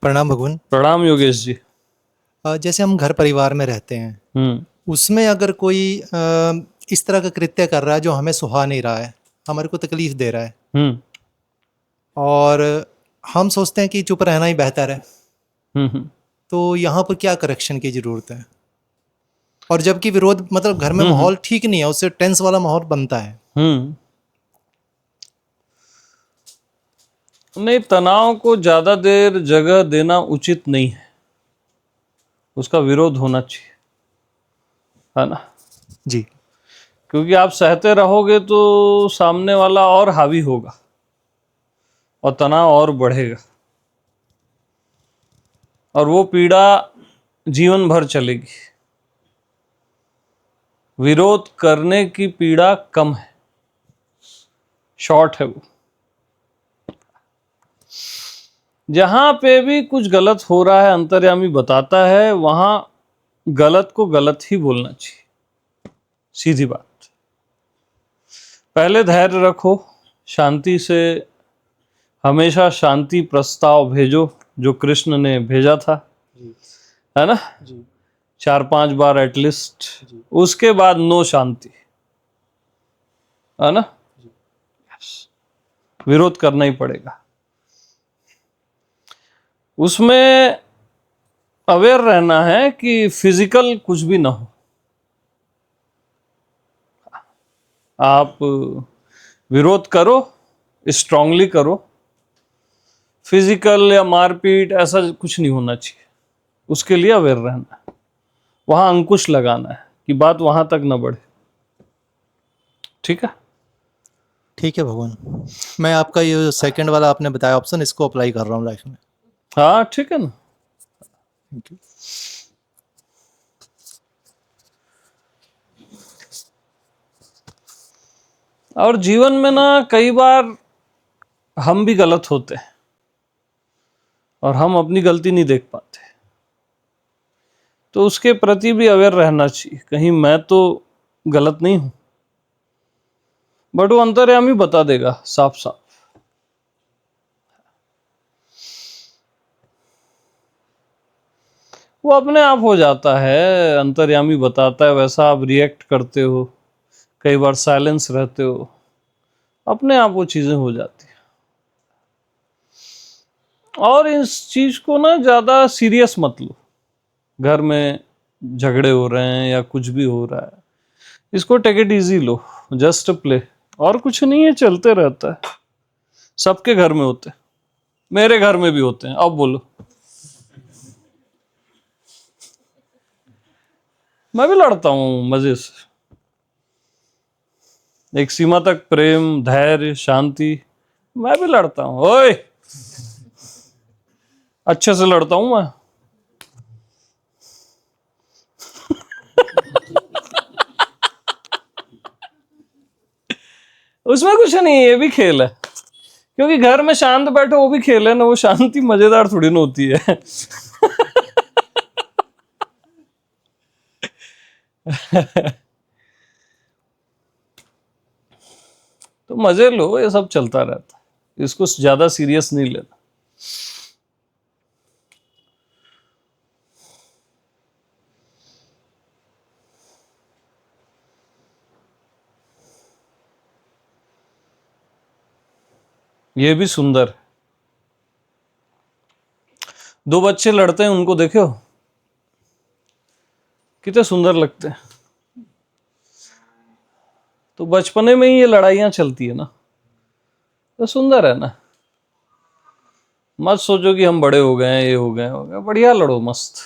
प्रणाम भगवान। प्रणाम योगेश जी। जैसे हम घर परिवार में रहते हैं, हम्म। उसमें अगर कोई इस तरह का कृत्य कर रहा है जो हमें सुहा नहीं रहा है, हमारे को तकलीफ दे रहा है, हम्म। और हम सोचते हैं कि चुप रहना ही बेहतर है, हम्म। तो यहाँ पर क्या करेक्शन की ज़रूरत है? और जबकि विरोध मतलब घर में हम्म। माहौल ठीक नहीं है, उससे टेंस वाला माहौल बनता है। हम्म। नहीं, तनाव को ज्यादा देर जगह देना उचित नहीं है, उसका विरोध होना चाहिए, है ना। जी। क्योंकि आप सहते रहोगे तो सामने वाला और हावी होगा और तनाव और बढ़ेगा, और वो पीड़ा जीवन भर चलेगी। विरोध करने की पीड़ा कम है, शॉर्ट है वो। जहां पे भी कुछ गलत हो रहा है, अंतर्यामी बताता है, वहां गलत को गलत ही बोलना चाहिए, सीधी बात। पहले धैर्य रखो, शांति से, हमेशा शांति प्रस्ताव भेजो जो कृष्ण ने भेजा था, जी। है ना। जी। 4-5 बार एटलीस्ट। जी। उसके बाद नो शांति, है ना। जी। विरोध करना ही पड़ेगा। उसमें अवेयर रहना है कि फिजिकल कुछ भी ना हो। आप विरोध करो, स्ट्रांगली करो, फिजिकल या मारपीट ऐसा कुछ नहीं होना चाहिए। उसके लिए अवेयर रहना है, वहां अंकुश लगाना है कि बात वहां तक न बढ़े। ठीक है। ठीक है भगवान, मैं आपका ये सेकंड वाला आपने बताया ऑप्शन, इसको अप्लाई कर रहा हूँ लाइफ में। हाँ, ठीक है ना। Thank you. और जीवन में ना कई बार हम भी गलत होते हैं और हम अपनी गलती नहीं देख पाते, तो उसके प्रति भी अवेयर रहना चाहिए, कहीं मैं तो गलत नहीं हूं। बट वो अंतर्यामी बता देगा साफ साफ। वो अपने आप हो जाता है, अंतर्यामी बताता है, वैसा आप रिएक्ट करते हो, कई बार साइलेंस रहते हो, अपने आप वो चीजें हो जाती हैं। और इस चीज को ना ज्यादा सीरियस मत लो। घर में झगड़े हो रहे हैं या कुछ भी हो रहा है, इसको टेक इट इजी लो, जस्ट प्ले, और कुछ नहीं है, चलते रहता है। सबके घर में होते हैं, मेरे घर में भी होते हैं। अब बोलो, मैं भी लड़ता हूं मजे से, एक सीमा तक, प्रेम, धैर्य, शांति, मैं भी लड़ता हूं। ओए, अच्छे से लड़ता हूं मैं। उसमें कुछ नहीं, ये भी खेल है। क्योंकि घर में शांत बैठो वो भी खेल है ना, वो शांति मजेदार थोड़ी ना होती है। तो मजे लो, ये सब चलता रहता है, इसको ज्यादा सीरियस नहीं लेना। ये भी सुंदर है। दो बच्चे लड़ते हैं, उनको देखो कितने सुंदर लगते हैं। तो बचपने में ही ये लड़ाइयां चलती है ना, तो सुंदर है ना। मत सोचो कि हम बड़े हो गए हैं, ये हो गए, बढ़िया लड़ो मस्त।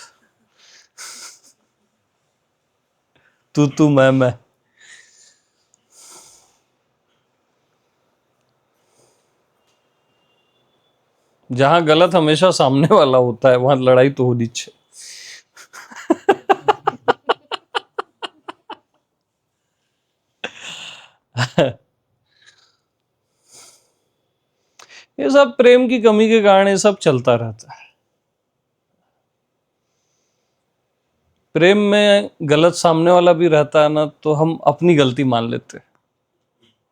तू मैं। जहां गलत हमेशा सामने वाला होता है, वहां लड़ाई तो होनी चाहिए। ये सब प्रेम की कमी के कारण ये सब चलता रहता है। प्रेम में गलत सामने वाला भी रहता है ना, तो हम अपनी गलती मान लेते हैं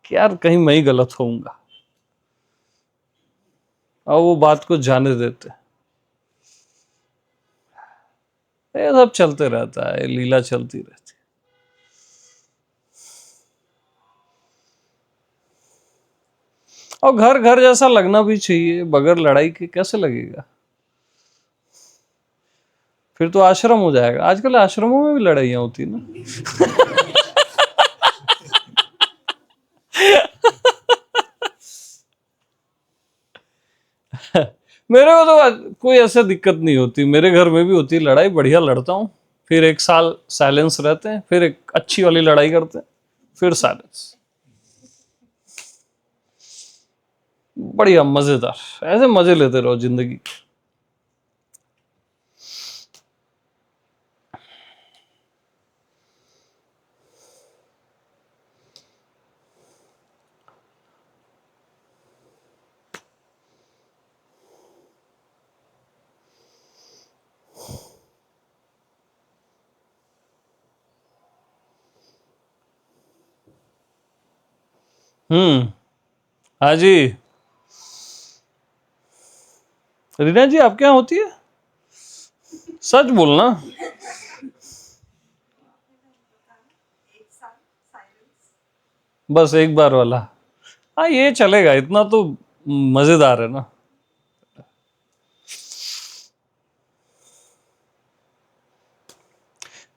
कि यार कहीं मैं ही गलत होऊंगा, और वो बात को जाने देते हैं। ये सब चलते रहता है, लीला चलती रहती है। और घर घर जैसा लगना भी चाहिए, बगैर लड़ाई के कैसे लगेगा? फिर तो आश्रम हो जाएगा। आजकल आश्रमों में भी लड़ाइयाँ होती है ना। मेरे को तो कोई ऐसा दिक्कत नहीं होती, मेरे घर में भी होती है लड़ाई, बढ़िया लड़ता हूँ, फिर एक साल साइलेंस रहते हैं, फिर एक अच्छी वाली लड़ाई करते हैं, फिर साइलेंस। बढ़िया मजेदार, ऐसे मजे लेते रहो जिंदगी के। हाँ जी। रीना जी आपके यहाँ होती है? सच बोलना। बस एक बार वाला, हाँ ये चलेगा, इतना तो मजेदार है ना।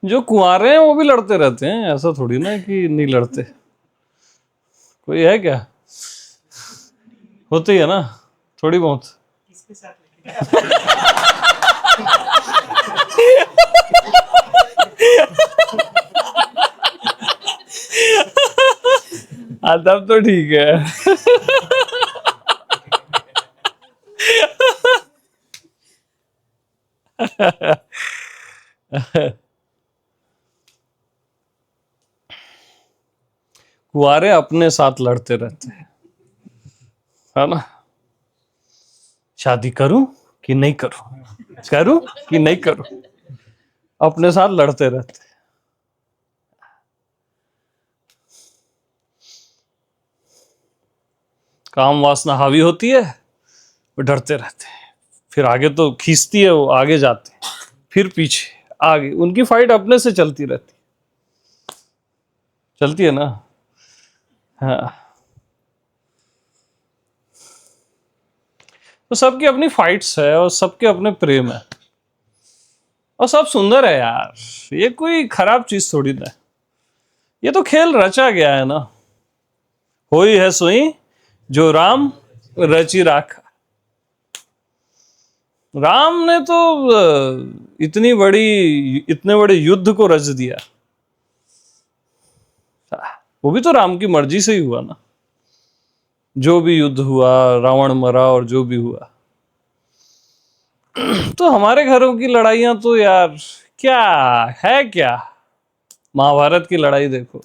जो कुंवारे हैं वो भी लड़ते रहते हैं, ऐसा थोड़ी ना कि नहीं लड़ते। कोई है क्या? होती है ना थोड़ी बहुत। हाँ तब तो ठीक है। कुंवारे अपने साथ लड़ते रहते हैं, है ना? शादी करूं कि नहीं करूं, करूं कि नहीं करूं, अपने साथ लड़ते रहते हैं। काम वासना हावी होती है, वो डरते रहते हैं, फिर आगे तो खींचती है, वो आगे जाते हैं, फिर पीछे आगे, उनकी फाइट अपने से चलती रहती है, चलती है ना। हाँ, तो सबकी अपनी फाइट्स है और सबके अपने प्रेम है, और सब सुंदर है यार, ये कोई खराब चीज थोड़ी ना है, ये तो खेल रचा गया है ना। होई है सोई जो राम रचि राखा। राम ने तो इतने बड़े युद्ध को रच दिया, वो भी तो राम की मर्जी से ही हुआ ना। जो भी युद्ध हुआ, रावण मरा और जो भी हुआ। तो हमारे घरों की लड़ाइयां तो यार क्या है, क्या महाभारत की लड़ाई देखो,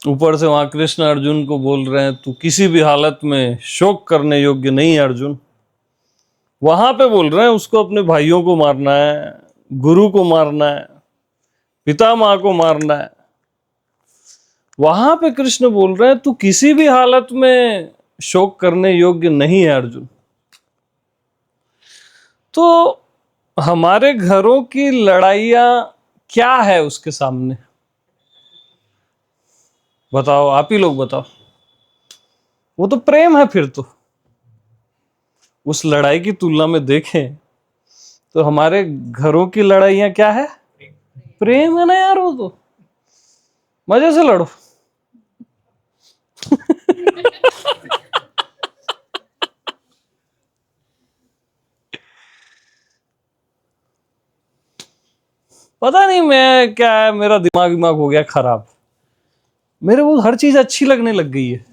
ऊपर से वहां कृष्ण अर्जुन को बोल रहे हैं तू किसी भी हालत में शोक करने योग्य नहीं है अर्जुन। वहां पे बोल रहे हैं उसको अपने भाइयों को मारना है, गुरु को मारना है, पिता माँ को मारना है। वहां पे कृष्ण बोल रहे हैं तू किसी भी हालत में शोक करने योग्य नहीं है अर्जुन। तो हमारे घरों की लड़ाइयां क्या है उसके सामने? बताओ, आप ही लोग बताओ। वो तो प्रेम है। फिर तो उस लड़ाई की तुलना में देखें तो हमारे घरों की लड़ाइयां क्या है? प्रेम है ना यार। वो तो मजे से लड़ो। पता नहीं मैं क्या है, मेरा दिमाग हो गया खराब। मेरे को हर चीज अच्छी लगने लग गई है,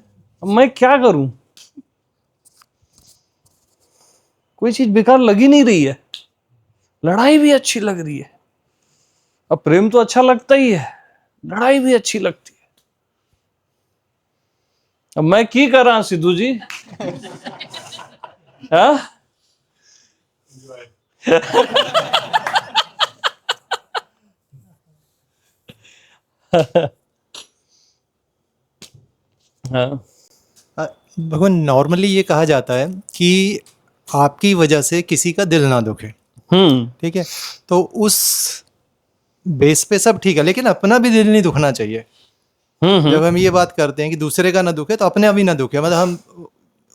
अब मैं क्या करूं? कोई चीज बेकार लगी नहीं रही है, लड़ाई भी अच्छी लग रही है। अब प्रेम तो अच्छा लगता ही है, लड़ाई भी अच्छी लगती है। अब मैं की करा सिद्धू जी? हाँ? हाँ। भगवान, नॉर्मली ये कहा जाता है कि आपकी वजह से किसी का दिल ना दुखे, ठीक है, तो उस बेस पे सब ठीक है, लेकिन अपना भी दिल नहीं दुखना चाहिए। जब हम ये बात करते हैं कि दूसरे का ना दुखे तो अपने अभी ना दुखे, मतलब हम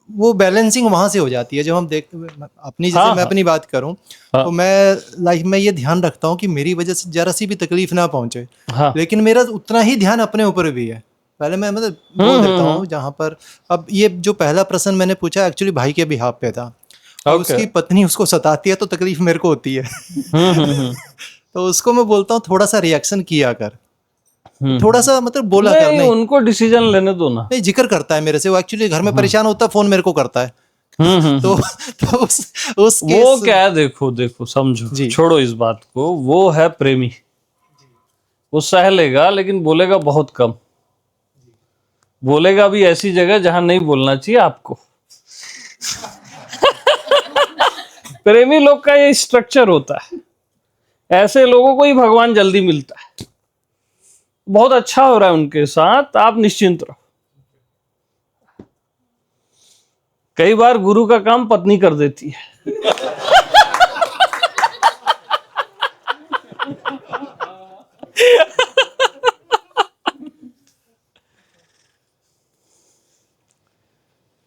वो बैलेंसिंग वहां से हो जाती है जब हम देख अपनी, जैसे हाँ मैं हाँ अपनी बात करूं हाँ तो मैं लाइफ में ये ध्यान रखता हूँ कि मेरी वजह से जरा सी भी तकलीफ ना पहुंचे, हाँ। लेकिन मेरा उतना ही ध्यान अपने ऊपर भी है। पहले मैं मतलब बोल देता हूँ जहाँ पर, अब ये जो पहला प्रश्न मैंने पूछा एक्चुअली भाई के बिहाफ पे था, और ओके। उसकी पत्नी उसको सताती है तो तकलीफ मेरे को होती है। हम्म। तो उसको मैं बोलता हूँ थोड़ा सा रिएक्शन किया कर, थोड़ा सा मतलब बोला कर, नहीं, नहीं उनको डिसीजन लेने दो ना। नहीं जिक्र करता है मेरे से, वो एक्चुअली घर में परेशान होता है, फोन मेरे को करता है। तो हम्म। तो उस वो केस, क्या है, देखो देखो समझो, जी छोड़ो इस बात को। वो है प्रेमी, वो सह लेगा लेकिन बोलेगा बहुत कम। बोलेगा भी ऐसी जगह जहां नहीं बोलना चाहिए आपको। प्रेमी लोग का ये स्ट्रक्चर होता है। ऐसे लोगों को ही भगवान जल्दी मिलता है। बहुत अच्छा हो रहा है उनके साथ, आप निश्चिंत रहो। कई बार गुरु का काम पत्नी कर देती है।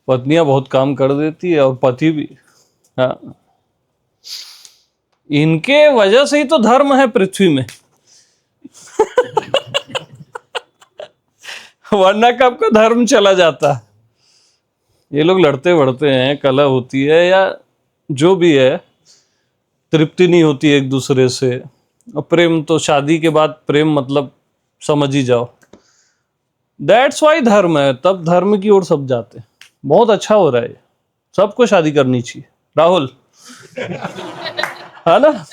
पत्नियां बहुत काम कर देती है और पति भी। हाँ, इनके वजह से ही तो धर्म है पृथ्वी में। वरना कब का धर्म चला जाता। ये लोग लड़ते वड़ते हैं, कलह होती है या जो भी है, तृप्ति नहीं होती एक दूसरे से। और प्रेम तो शादी के बाद प्रेम मतलब समझ ही जाओ। दैट्स वाई धर्म है, तब धर्म की ओर सब जाते हैं। बहुत अच्छा हो रहा है, सबको शादी करनी चाहिए राहुल, है ना।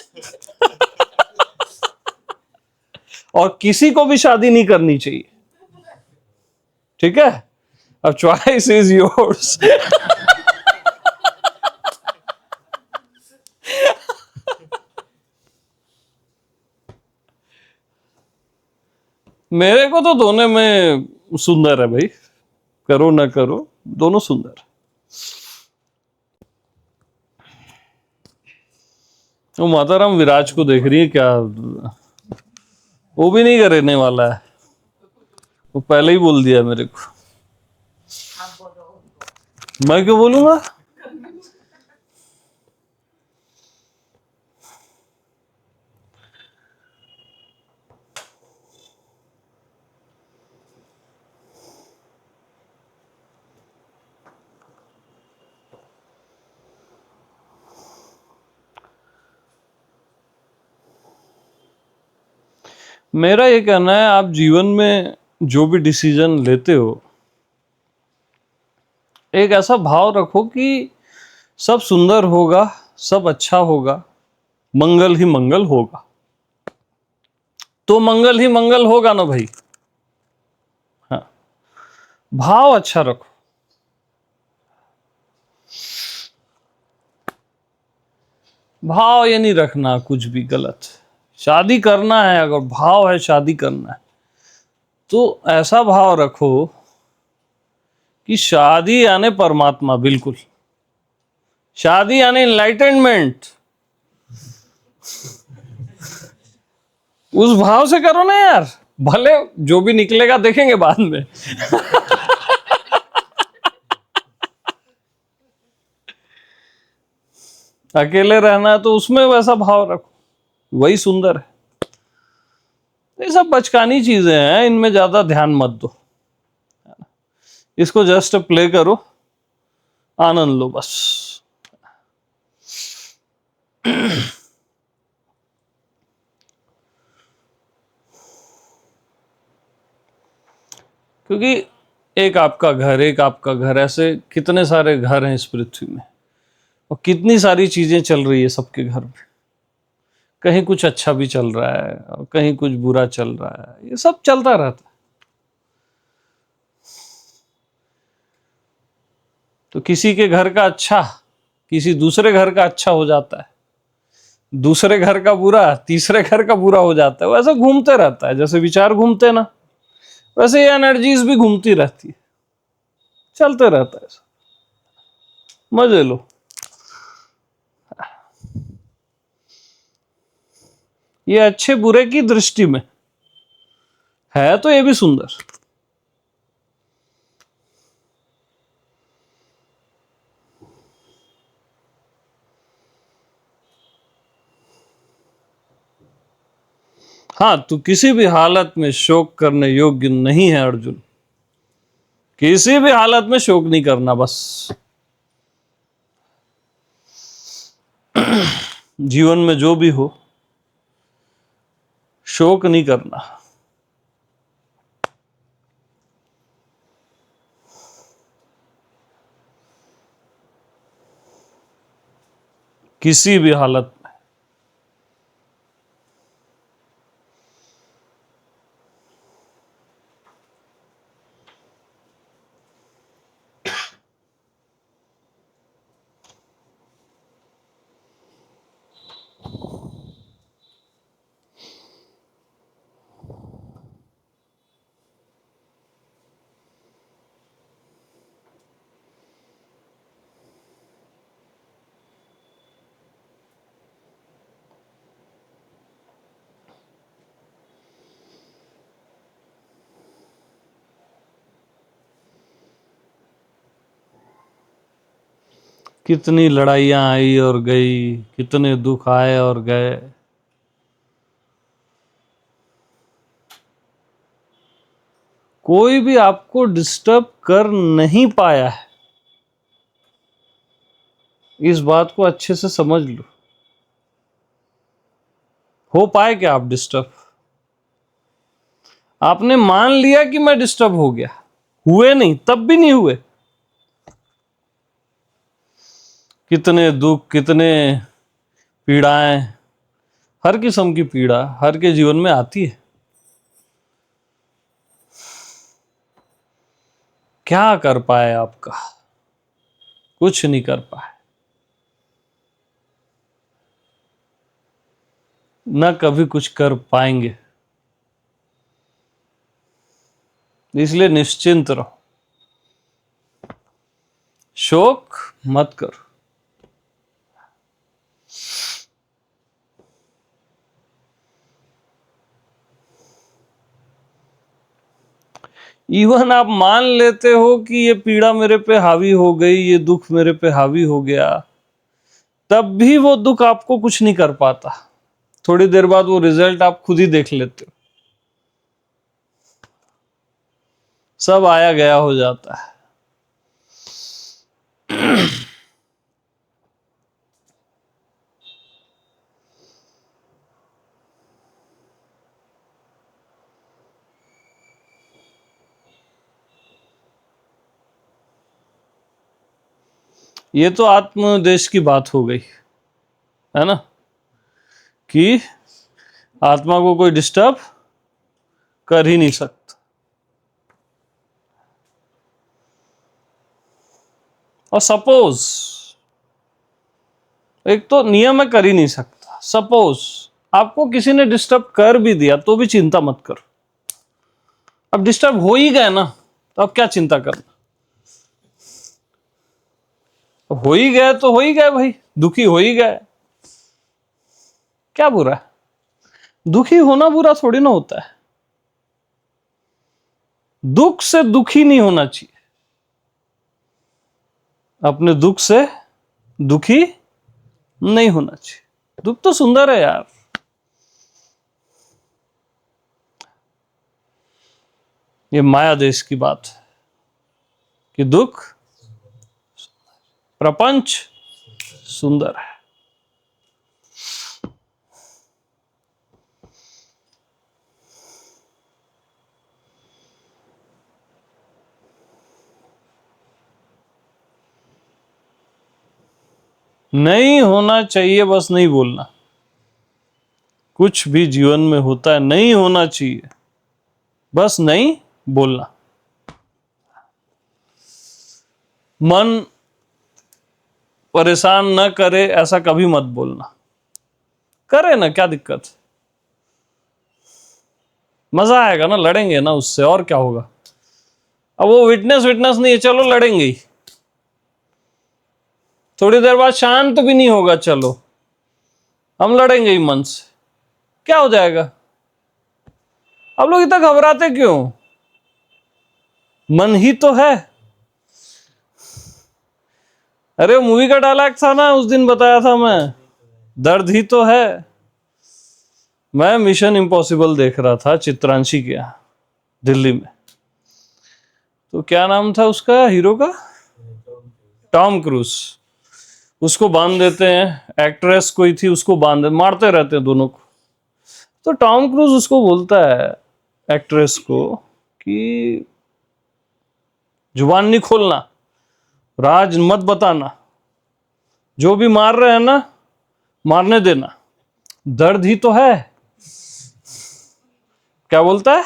और किसी को भी शादी नहीं करनी चाहिए, ठीक है। अब चॉइस इज योर्स। मेरे को तो दोनों में सुंदर है भाई, करो ना करो, दोनों सुंदर। वो माताराम विराज को देख रही है क्या? वो भी नहीं करने वाला है, वो पहले ही बोल दिया मेरे को। मैं क्यों बोलूंगा? मेरा ये कहना है, आप जीवन में जो भी डिसीजन लेते हो, एक ऐसा भाव रखो कि सब सुंदर होगा, सब अच्छा होगा, मंगल ही मंगल होगा। तो मंगल ही मंगल होगा ना भाई। हाँ, भाव अच्छा रखो। भाव ये नहीं रखना कुछ भी गलत। शादी करना है, अगर भाव है शादी करना है, तो ऐसा भाव रखो कि शादी यानी परमात्मा, बिल्कुल। शादी यानी इनलाइटनमेंट। उस भाव से करो ना यार, भले जो भी निकलेगा देखेंगे बाद में। अकेले रहना है तो उसमें वैसा भाव रखो, वही सुंदर है। ये सब बचकानी चीजें हैं, इनमें ज्यादा ध्यान मत दो। इसको जस्ट प्ले करो, आनंद लो बस। क्योंकि एक आपका घर, ऐसे कितने सारे घर हैं इस पृथ्वी में, और कितनी सारी चीजें चल रही है सबके घर में। कहीं कुछ अच्छा भी चल रहा है और कहीं कुछ बुरा चल रहा है, ये सब चलता रहता है। तो किसी के घर का अच्छा किसी दूसरे घर का अच्छा हो जाता है, दूसरे घर का बुरा तीसरे घर का बुरा हो जाता है। वैसा घूमते रहता है, जैसे विचार घूमते ना, वैसे ये एनर्जीज भी घूमती रहती है, चलते रहता है। मजे लो। ये अच्छे बुरे की दृष्टि में है तो ये भी सुंदर। हाँ, तू किसी भी हालत में शोक करने योग्य नहीं है अर्जुन। किसी भी हालत में शोक नहीं करना, बस जीवन में जो भी हो शोक नहीं करना। किसी भी हालत में। कितनी लड़ाइयां आई और गई, कितने दुख आए और गए। कोई भी आपको डिस्टर्ब कर नहीं पाया है, इस बात को अच्छे से समझ लो। हो पाए क्या आप डिस्टर्ब? आपने मान लिया कि मैं डिस्टर्ब हो गया, हुए नहीं, तब भी नहीं हुए। कितने दुख, कितने पीड़ाएं, हर किस्म की पीड़ा हर के जीवन में आती है। क्या कर पाए आपका? कुछ नहीं कर पाए, न कभी कुछ कर पाएंगे। इसलिए निश्चिंत रहो, शोक मत करो। इवन आप मान लेते हो कि ये पीड़ा मेरे पे हावी हो गई, ये दुख मेरे पे हावी हो गया, तब भी वो दुख आपको कुछ नहीं कर पाता। थोड़ी देर बाद वो रिजल्ट आप खुद ही देख लेते हो, सब आया गया हो जाता है। ये तो आत्मदेश की बात हो गई है ना, कि आत्मा को कोई डिस्टर्ब कर ही नहीं सकता। और सपोज, एक तो नियम है कर ही नहीं सकता, सपोज आपको किसी ने डिस्टर्ब कर भी दिया तो भी चिंता मत करो। अब डिस्टर्ब हो ही गए ना, तो अब क्या चिंता करना। हो ही गए तो हो ही गए भाई, दुखी हो ही गए, क्या बुरा है? दुखी होना बुरा थोड़ी ना होता है। दुख से दुखी नहीं होना चाहिए, अपने दुख से दुखी नहीं होना चाहिए। दुख तो सुंदर है यार। ये माया देश की बात है कि दुख, प्रपंच सुंदर है। नहीं होना चाहिए, बस नहीं बोलना। कुछ भी जीवन में होता है, नहीं होना चाहिए, बस नहीं बोलना। मन परेशान न करे ऐसा कभी मत बोलना। करे ना, क्या दिक्कत? मजा आएगा ना, लड़ेंगे ना उससे, और क्या होगा। अब वो विटनेस नहीं है, चलो लड़ेंगे ही। थोड़ी देर बाद शांत भी नहीं होगा, चलो हम लड़ेंगे ही मन से। क्या हो जाएगा? आप लोग इतना घबराते क्यों? मन ही तो है। अरे मूवी का डायलॉग था ना, उस दिन बताया था मैं, दर्द ही तो है। मैं मिशन इम्पॉसिबल देख रहा था चित्रांशी के यहाँ दिल्ली में। तो क्या नाम था उसका हीरो का? Tom cruise. उसको बांध देते हैं, एक्ट्रेस कोई थी उसको बांध मारते रहते हैं दोनों को। तो टॉम क्रूज उसको बोलता है एक्ट्रेस को कि जुबान नहीं खोलना, राज मत बताना, जो भी मार रहे हैं ना मारने देना, दर्द ही तो है। क्या बोलता है?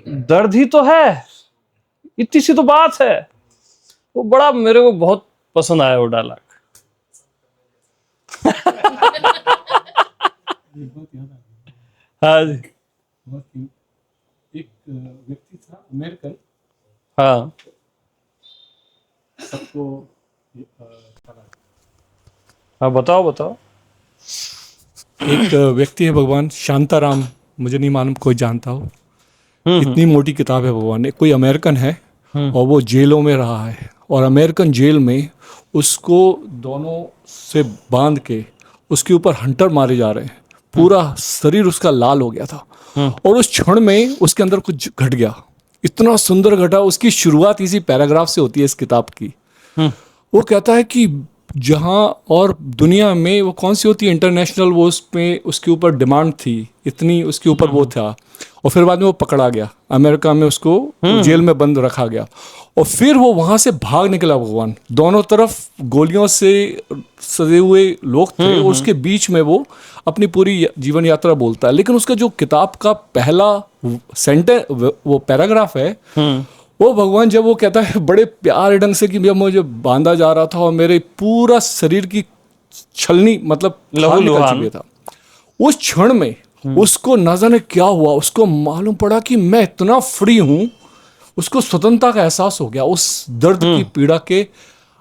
दर्द ही तो है, इतनी सी तो बात है। वो बड़ा मेरे को बहुत पसंद आया वो डायलॉग। हाँ जी। एक व्यक्ति था अमेरिकन, हाँ सबको हाँ बताओ बताओ। एक व्यक्ति है भगवान शांताराम, मुझे नहीं मालूम कोई जानता हो। इतनी मोटी किताब है भगवान ने। कोई अमेरिकन है और वो जेलों में रहा है, और अमेरिकन जेल में उसको दोनों से बांध के उसके ऊपर हंटर मारे जा रहे हैं। पूरा शरीर उसका लाल हो गया था, और उस क्षण में उसके अंदर कुछ घट गया, इतना सुंदर घटा। उसकी शुरुआत इसी पैराग्राफ से होती है इस किताब की। वो कहता है कि जहाँ और दुनिया में वो कौन सी होती है इंटरनेशनल, वो उसमें उसके ऊपर डिमांड थी, इतनी उसके ऊपर वो था, और फिर बाद में वो पकड़ा गया अमेरिका में, उसको जेल में बंद रखा गया, और फिर वो वहां से भाग निकला। भगवान दोनों तरफ गोलियों से सजे हुए लोग थे, उसके बीच में वो अपनी पूरी जीवन यात्रा बोलता है। लेकिन उसका जो किताब का पहला सेंटर वो पैराग्राफ है, वो भगवान जब वो कहता है बड़े प्यार ढंग से कि जब मुझे बांधा जा रहा था और मेरे पूरा शरीर की छलनी मतलब लहू निकल लुहान। चुके था, उस क्षण में उसको न जाने क्या हुआ, उसको मालूम पड़ा कि मैं इतना फ्री हूं। उसको स्वतंत्रता का एहसास हो गया उस दर्द की पीड़ा के,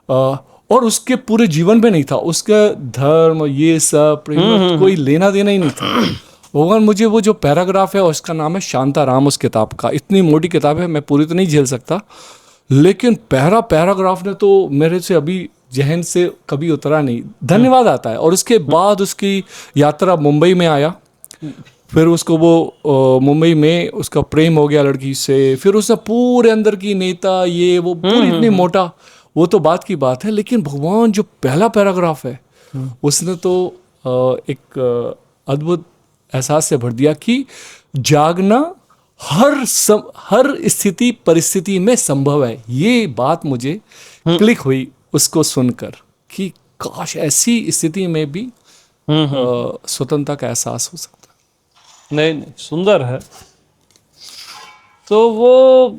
और उसके पूरे जीवन में नहीं था उसका धर्म ये सब प्रेम, कोई लेना देना ही नहीं था। भगवान मुझे वो जो पैराग्राफ है उसका नाम है शांताराम, उस किताब का। इतनी मोटी किताब है, मैं पूरी तो नहीं झेल सकता, लेकिन पहला पैराग्राफ ने तो मेरे से अभी जहन से कभी उतरा नहीं। धन्यवाद आता है। और उसके बाद उसकी यात्रा मुंबई में आया, फिर उसको वो मुंबई में उसका प्रेम हो गया लड़की से, फिर उसने पूरे अंदर की नेता ये वो पूरी इतनी मोटा, वो तो बात की बात है। लेकिन भगवान जो पहला पैराग्राफ है उसने तो एक अद्भुत एहसास से भर दिया कि जागना हर स्थिति परिस्थिति में संभव है। ये बात मुझे क्लिक हुई उसको सुनकर कि काश ऐसी स्थिति में भी स्वतंत्रता का एहसास हो सकता है। नहीं नहीं, सुंदर है। तो वो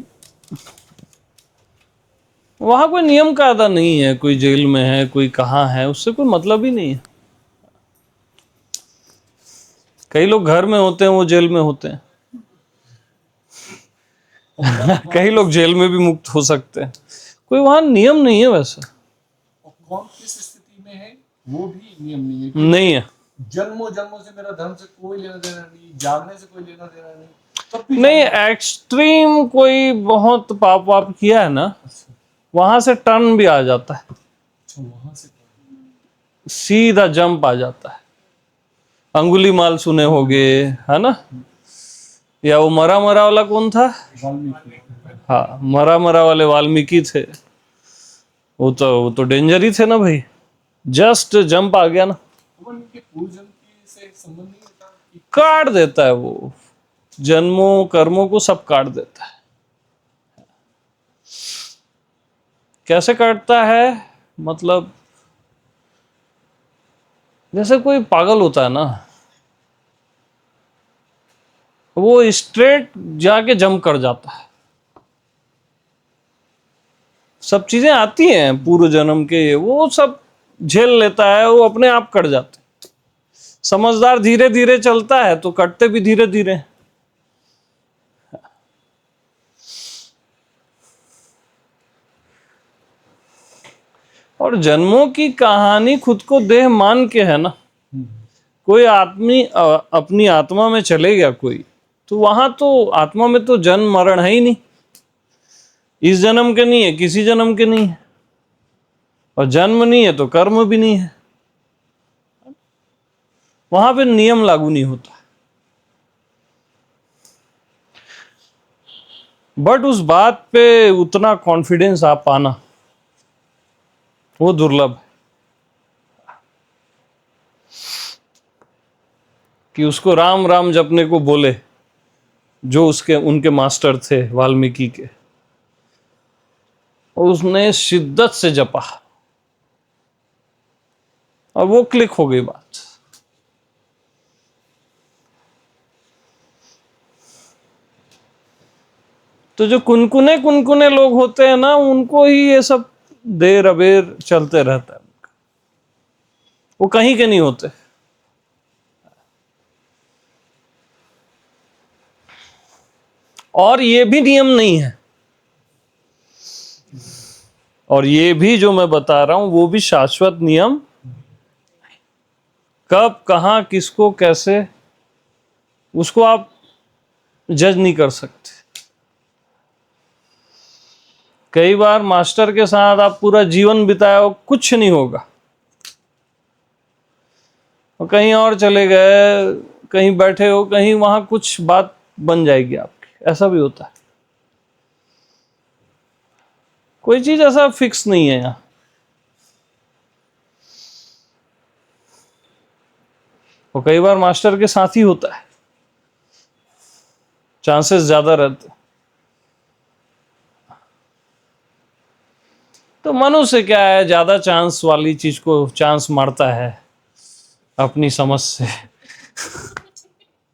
वहां कोई नियम कायदा नहीं है, कोई जेल में है कोई कहाँ है, उससे कोई मतलब ही नहीं है। कई लोग घर में होते हैं, वो जेल में होते हैं। कई लोग जेल में भी मुक्त हो सकते हैं, कोई वहां नियम नहीं है वैसे। और कौन किस स्थिति में है वो भी नियम नहीं है। नहीं है, जन्मों जन्मों से मेरा धर्म से कोई लेना देना नहीं, जागने से कोई लेना देना नहीं, तब भी नहीं एक्सट्रीम कोई बहुत पाप वाप किया है ना, वहां से टर्न भी आ जाता है, वहां से सीधा जंप आ जाता है। अंगुली माल सुने होगे, है ना? या वो मरा मरा वाला कौन था? वाल्मीकि। हाँ, मरा मरा वाले वाल्मीकि थे। वो तो डेंजर ही थे ना भाई, जस्ट जंप आ गया ना, उनके पूर्वजन्म की से संबंध नहीं होता कि काट देता है वो, जन्मों कर्मों को सब काट देता है। कैसे काटता है? मतलब जैसे कोई पागल होता है ना, वो स्ट्रेट जाके जंप कर जाता है। सब चीजें आती हैं पूर्व जन्म के, वो सब झेल लेता है, वो अपने आप कट जाते हैं। समझदार धीरे धीरे चलता है तो कटते भी धीरे धीरे। और जन्मों की कहानी खुद को देह मान के है ना, कोई अपनी आत्मा में चले गया कोई, तो वहां तो आत्मा में तो जन्म मरण है ही नहीं। इस जन्म के नहीं है, किसी जन्म के नहीं है, और जन्म नहीं है तो कर्म भी नहीं है। वहां पे नियम लागू नहीं होता। बट उस बात पे उतना कॉन्फिडेंस आ पाना वो दुर्लभ है कि उसको राम राम जपने को बोले जो उनके मास्टर थे वाल्मीकि के, और उसने शिद्दत से जपा और वो क्लिक हो गई बात। तो जो कुनकुने लोग होते हैं ना, उनको ही ये सब देर अबेर चलते रहता है, वो कहीं के नहीं होते। और ये भी नियम नहीं है, और ये भी जो मैं बता रहा हूं वो भी शाश्वत नियम, कब कहां किसको कैसे, उसको आप जज नहीं कर सकते। कई बार मास्टर के साथ आप पूरा जीवन बिताए हो, कुछ नहीं होगा, और कहीं और चले गए, कहीं बैठे हो, कहीं वहां कुछ बात बन जाएगी आपकी, ऐसा भी होता है। कोई चीज ऐसा फिक्स नहीं है यहाँ। और कई बार मास्टर के साथ ही होता है, चांसेस ज्यादा रहते। तो मनुष्य क्या है, ज्यादा चांस वाली चीज को चांस मारता है अपनी समझ से।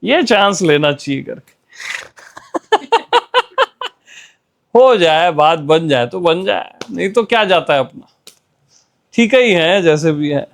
ये चांस लेना चाहिए करके हो जाए, बात बन जाए तो बन जाए, नहीं तो क्या जाता है अपना, ठीक ही है जैसे भी है।